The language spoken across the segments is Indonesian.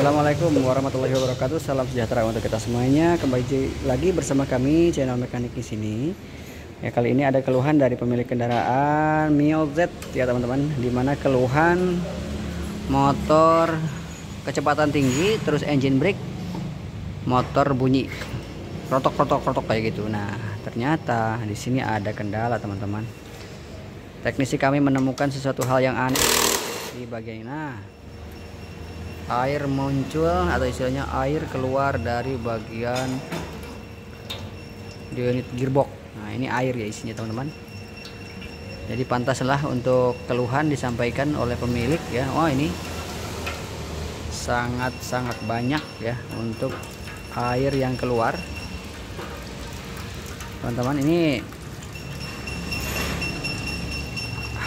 Assalamualaikum warahmatullahi wabarakatuh. Salam sejahtera untuk kita semuanya. Kembali lagi bersama kami channel mekanik di sini. Ya, kali ini ada keluhan dari pemilik kendaraan Mio Z ya teman-teman, dimana keluhan motor kecepatan tinggi, terus engine brake, motor bunyi rotok kayak gitu. Nah, ternyata di sini ada kendala teman-teman. Teknisi kami menemukan sesuatu hal yang aneh di bagian air muncul atau istilahnya air keluar dari bagian di unit gearbox. Nah, ini air ya isinya teman-teman. Jadi pantaslah untuk keluhan disampaikan oleh pemilik ya. Oh, ini sangat banyak ya untuk air yang keluar. Teman-teman, ini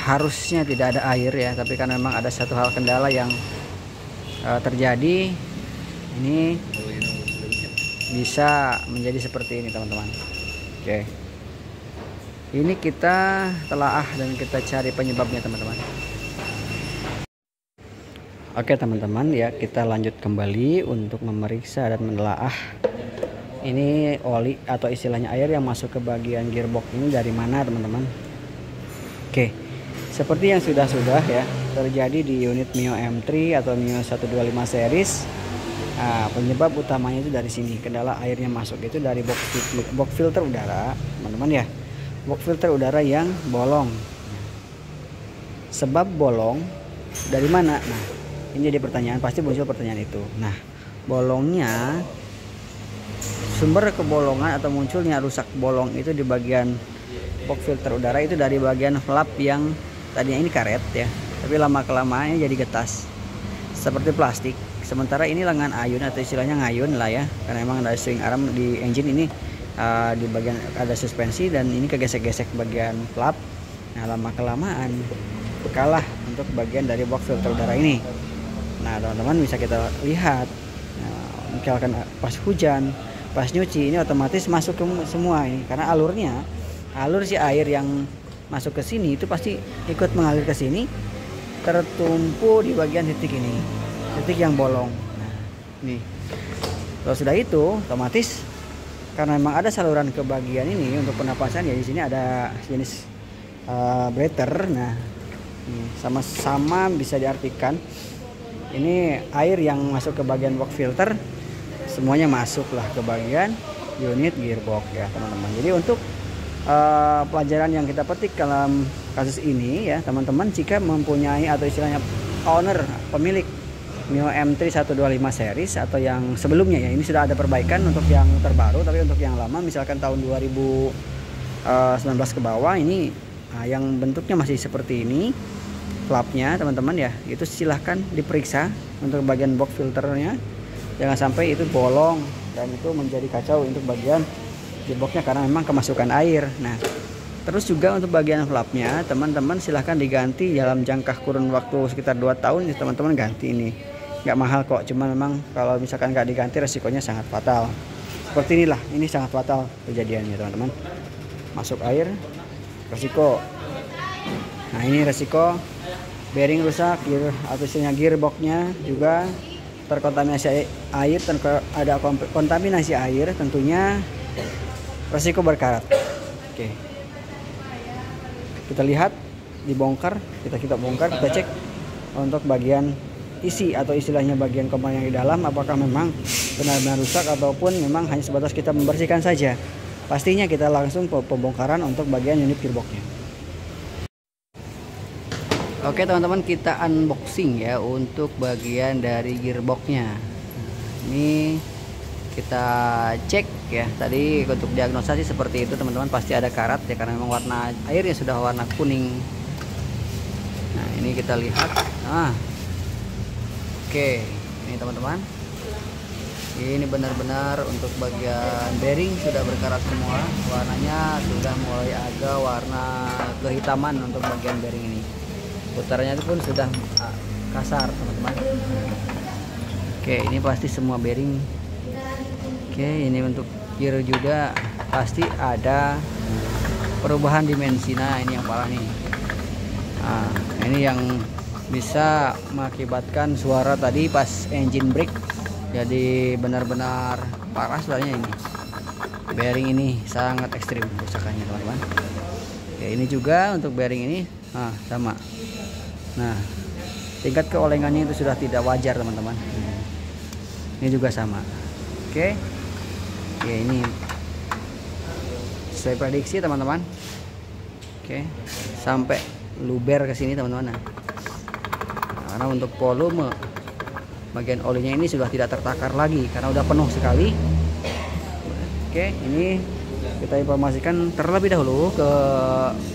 harusnya tidak ada air ya, tapi kan memang ada satu hal kendala yang terjadi. Ini bisa menjadi seperti ini teman-teman. Oke, ini kita telaah dan kita cari penyebabnya teman-teman. Oke teman-teman ya, kita lanjut kembali untuk memeriksa dan menelaah ini oli atau istilahnya air yang masuk ke bagian gearbox ini dari mana teman-teman. Oke, seperti yang sudah ya terjadi di unit Mio M3 atau Mio 125 series. Nah, penyebab utamanya itu dari sini, kendala airnya masuk itu dari box filter udara teman-teman ya, box filter udara yang bolong. Sebab bolong dari mana? Nah, ini jadi pertanyaan, pasti muncul pertanyaan itu. Nah, bolongnya, sumber kebolongan atau munculnya rusak bolong itu di bagian box filter udara itu dari bagian flap yang tadinya ini karet ya, tapi lama kelamaannya jadi getas seperti plastik. Sementara ini lengan ayun atau istilahnya ngayun lah ya, karena memang ada swing arm di engine ini, di bagian ada suspensi dan ini kegesek-gesek bagian flap. Nah, lama kelamaan kalah untuk bagian dari box filter udara ini. Nah teman-teman, bisa kita lihat, nah, misalkan pas hujan, pas nyuci, ini otomatis masuk ke semua ini, karena alur si air yang masuk ke sini itu pasti ikut mengalir ke sini, tertumpu di bagian titik ini, titik yang bolong. Nah, nih kalau sudah itu otomatis karena memang ada saluran ke bagian ini untuk penapasan ya, di sini ada jenis breather. Nah, sama-sama bisa diartikan ini air yang masuk ke bagian box filter semuanya masuklah ke bagian unit gearbox ya teman-teman. Jadi untuk pelajaran yang kita petik dalam kasus ini ya teman-teman, jika mempunyai atau istilahnya owner pemilik Mio M3 125 series atau yang sebelumnya ya, ini sudah ada perbaikan untuk yang terbaru, tapi untuk yang lama misalkan tahun 2019 ke bawah ini, nah, yang bentuknya masih seperti ini flapnya teman-teman ya, itu silahkan diperiksa untuk bagian box filternya, jangan sampai itu bolong dan itu menjadi kacau untuk bagian gearboxnya karena memang kemasukan air. Nah, terus juga untuk bagian flapnya teman-teman silahkan diganti dalam jangka kurun waktu sekitar 2 tahun ya teman-teman, ganti ini nggak mahal kok, cuma memang kalau misalkan nggak diganti resikonya sangat fatal. Seperti inilah, ini sangat fatal kejadiannya teman-teman, masuk air resiko. Nah, ini resiko bearing rusak, gear atau istilahnya gearboxnya juga terkontaminasi air, ada kontaminasi air tentunya resiko berkarat. Oke, kita lihat, dibongkar, kita bongkar, kita cek untuk bagian isi atau istilahnya bagian komponen yang di dalam, apakah memang benar-benar rusak ataupun memang hanya sebatas kita membersihkan saja. Pastinya kita langsung pembongkaran untuk bagian unit gearboxnya. Oke teman-teman, kita unboxing ya untuk bagian dari gearboxnya. Ini kita cek ya, tadi untuk diagnosa sih seperti itu teman-teman, pasti ada karat ya karena memang warna airnya sudah warna kuning. Nah, ini kita lihat. Oke, ini teman-teman, ini benar-benar untuk bagian bearing sudah berkarat semua, warnanya sudah mulai agak warna kehitaman untuk bagian bearing ini. Putarannya pun sudah kasar teman-teman. Oke, ini pasti semua bearing. Oke, ini untuk gear juga pasti ada perubahan dimensi. Nah, ini yang parah nih. Nah, ini yang bisa mengakibatkan suara tadi pas engine brake jadi benar-benar parah sebenarnya. Ini bearing ini sangat ekstrim kerusakannya teman-teman. Oke, ini juga untuk bearing ini sama. Nah, tingkat keolengannya itu sudah tidak wajar teman-teman. Ini juga sama. Oke, ini sesuai prediksi teman-teman. Oke, sampai luber ke sini teman-teman. Nah, karena untuk volume bagian olinya ini sudah tidak tertakar lagi karena udah penuh sekali. Oke, ini kita informasikan terlebih dahulu ke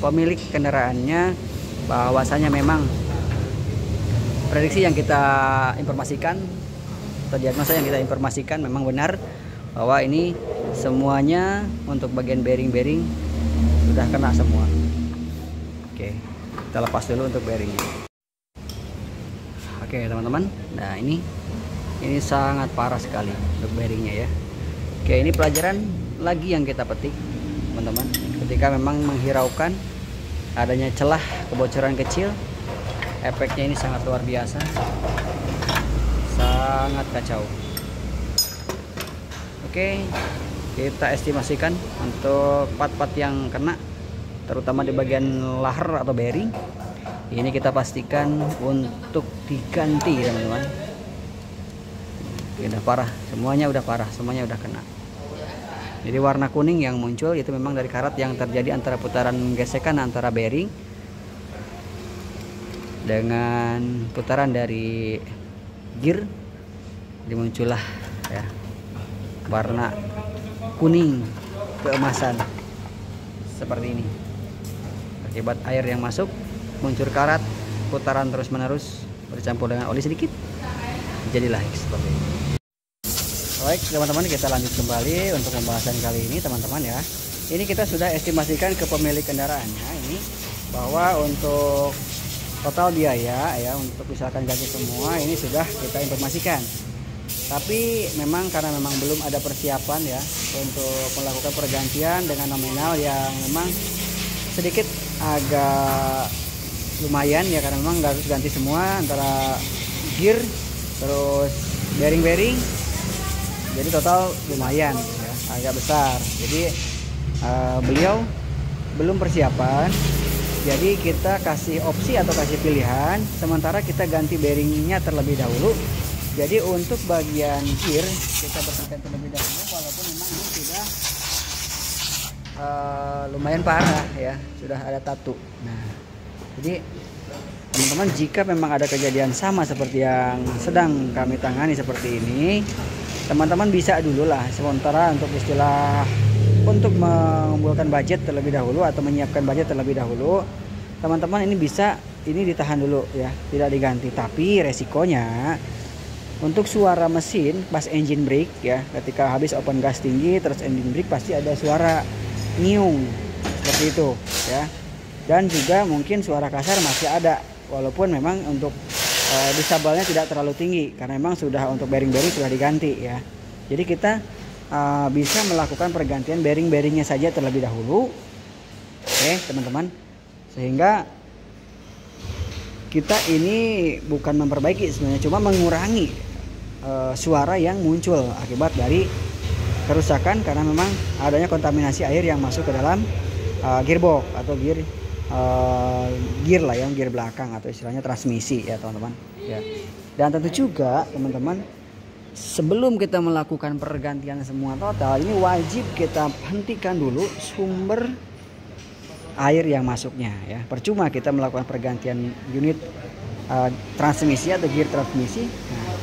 pemilik kendaraannya bahwasanya memang prediksi yang kita informasikan atau diagnosa yang kita informasikan memang benar, bahwa ini semuanya untuk bagian bearing-bearing sudah kena semua. Oke, kita lepas dulu untuk bearingnya. Oke teman-teman, nah ini sangat parah sekali untuk bearingnya ya. Oke, ini pelajaran lagi yang kita petik teman-teman, ketika memang menghiraukan adanya celah kebocoran kecil, efeknya ini sangat luar biasa, sangat kacau. Oke, kita estimasikan untuk part-part yang kena, terutama di bagian lahar atau bearing, ini kita pastikan untuk diganti teman-teman. Udah parah, semuanya udah parah, semuanya udah kena. Jadi warna kuning yang muncul itu memang dari karat yang terjadi antara putaran gesekan antara bearing dengan putaran dari gear. Jadi muncullah ya warna kuning keemasan seperti ini. Akibat air yang masuk, muncul karat, putaran terus menerus bercampur dengan oli sedikit, jadilah seperti ini. Baik teman-teman, kita lanjut kembali untuk pembahasan kali ini teman-teman ya. Ini kita sudah estimasikan ke pemilik kendaraannya ini bahwa untuk total biaya ya untuk misalkan ganti semua ini sudah kita informasikan. Tapi memang karena memang belum ada persiapan ya untuk melakukan pergantian dengan nominal yang memang sedikit agak lumayan ya, karena memang harus ganti semua antara gear terus bearing-bearing. Jadi total lumayan ya, agak besar. Jadi beliau belum persiapan. Jadi kita kasih opsi atau kasih pilihan, sementara kita ganti bearingnya terlebih dahulu. Jadi untuk bagian gear kita bersihkan terlebih dahulu, walaupun memang ini sudah lumayan parah ya, sudah ada tato. Nah, jadi teman-teman, jika memang ada kejadian sama seperti yang sedang kami tangani seperti ini, teman-teman bisa dulu lah sementara untuk istilah untuk mengumpulkan budget terlebih dahulu atau menyiapkan budget terlebih dahulu, teman-teman ini bisa ini ditahan dulu ya, tidak diganti. Tapi resikonya untuk suara mesin pas engine brake ya, ketika habis open gas tinggi terus engine brake pasti ada suara nyiung seperti itu ya, dan juga mungkin suara kasar masih ada, walaupun memang untuk disabalnya tidak terlalu tinggi karena memang sudah untuk bearing-bearing sudah diganti ya. Jadi kita bisa melakukan pergantian bearing-bearingnya saja terlebih dahulu. Oke teman-teman, sehingga kita ini bukan memperbaiki sebenarnya, cuma mengurangi suara yang muncul akibat dari kerusakan karena memang adanya kontaminasi air yang masuk ke dalam gearbox atau gear lah ya, gear belakang atau istilahnya transmisi ya teman-teman ya. Dan tentu juga teman-teman, sebelum kita melakukan pergantian semua total, ini wajib kita hentikan dulu sumber air yang masuknya ya. Percuma kita melakukan pergantian unit transmisi atau gear transmisi. Nah,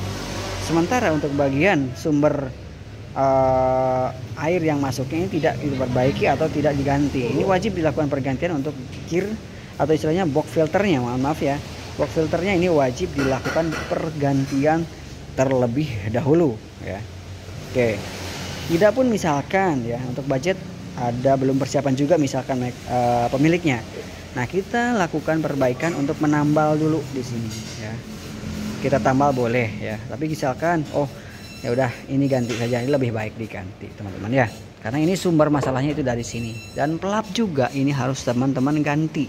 sementara untuk bagian sumber air yang masuknya ini tidak diperbaiki atau tidak diganti, ini wajib dilakukan pergantian untuk gear atau istilahnya box filternya, maaf ya, box filternya ini wajib dilakukan pergantian terlebih dahulu ya. Oke, tidak pun misalkan ya untuk budget ada belum persiapan juga misalkan pemiliknya, nah kita lakukan perbaikan untuk menambal dulu di sini ya. Kita tambal boleh ya, tapi misalkan ya udah ini ganti saja, ini lebih baik diganti teman-teman ya, karena ini sumber masalahnya itu dari sini. Dan pelap juga ini harus teman-teman ganti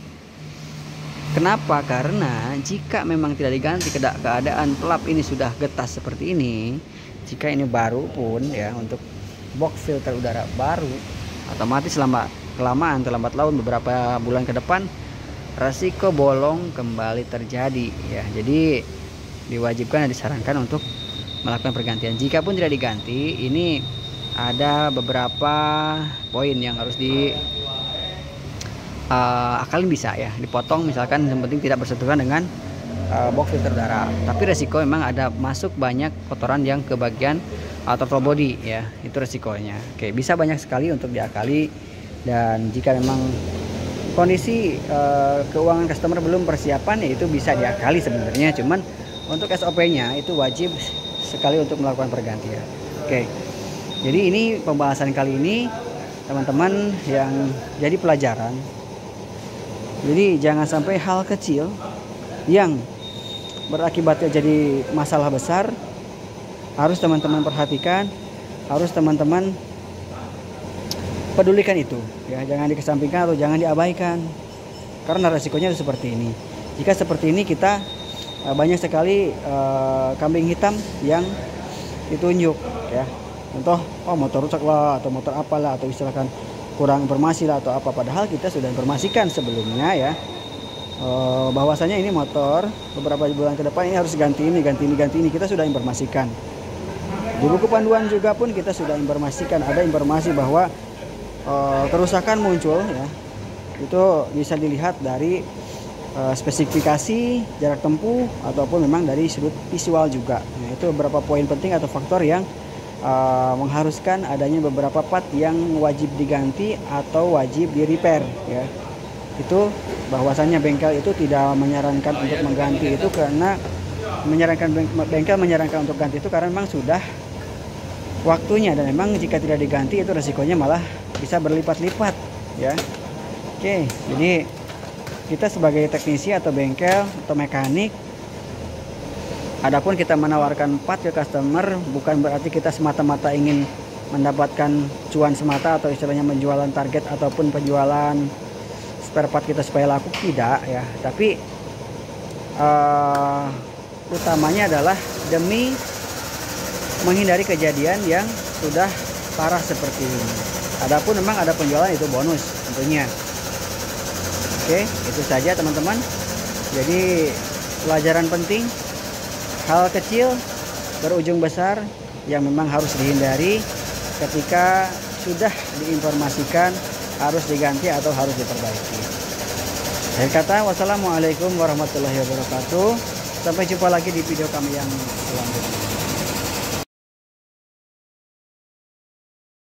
Kenapa? Karena jika memang tidak diganti, keadaan pelap ini sudah getas seperti ini, jika ini baru pun ya, untuk box filter udara baru, otomatis kelamaan terlambat laun beberapa bulan ke depan resiko bolong kembali terjadi ya. Jadi diwajibkan dan disarankan untuk melakukan pergantian. Jika pun tidak diganti, ini ada beberapa poin yang harus di akalin, bisa ya dipotong, misalkan yang penting tidak bersentuhan dengan box filter udara. Tapi resiko memang ada masuk banyak kotoran yang ke bagian throttle body ya, itu resikonya. Oke, bisa banyak sekali untuk diakali. Dan jika memang kondisi keuangan customer belum persiapan, ya itu bisa diakali sebenarnya. Cuman untuk SOP-nya itu wajib sekali untuk melakukan pergantian. Oke, jadi ini pembahasan kali ini teman-teman yang jadi pelajaran. Jadi jangan sampai hal kecil yang berakibatnya jadi masalah besar harus teman-teman perhatikan, harus teman-teman pedulikan itu ya. Jangan dikesampingkan atau jangan diabaikan, karena resikonya seperti ini. Jika seperti ini, kita banyak sekali kambing hitam yang ditunjuk ya. Contoh, oh motor rusak lah, atau motor apalah, atau istilahkan kurang informasi lah atau apa, padahal kita sudah informasikan sebelumnya ya, bahwasanya ini motor beberapa bulan ke depan ini harus ganti ini, kita sudah informasikan. Di buku panduan juga pun kita sudah informasikan, ada informasi bahwa kerusakan muncul ya, itu bisa dilihat dari spesifikasi, jarak tempuh, ataupun memang dari sudut visual juga. Nah, itu beberapa poin penting atau faktor yang mengharuskan adanya beberapa part yang wajib diganti atau wajib di repair ya. Itu bahwasannya bengkel itu tidak menyarankan untuk mengganti itu, karena bengkel menyarankan untuk ganti itu karena memang sudah waktunya, dan memang jika tidak diganti itu resikonya malah bisa berlipat-lipat ya. Oke, jadi kita sebagai teknisi atau bengkel atau mekanik, adapun kita menawarkan part ke customer, bukan berarti kita semata-mata ingin mendapatkan cuan semata atau istilahnya penjualan target ataupun penjualan spare part kita supaya laku, tidak ya. Tapi utamanya adalah demi menghindari kejadian yang sudah parah seperti ini. Adapun memang ada penjualan, itu bonus tentunya. Oke, itu saja teman-teman. Jadi pelajaran penting, hal kecil berujung besar yang memang harus dihindari ketika sudah diinformasikan harus diganti atau harus diperbaiki. Saya kata wassalamualaikum warahmatullahi wabarakatuh. Sampai jumpa lagi di video kami yang selanjutnya.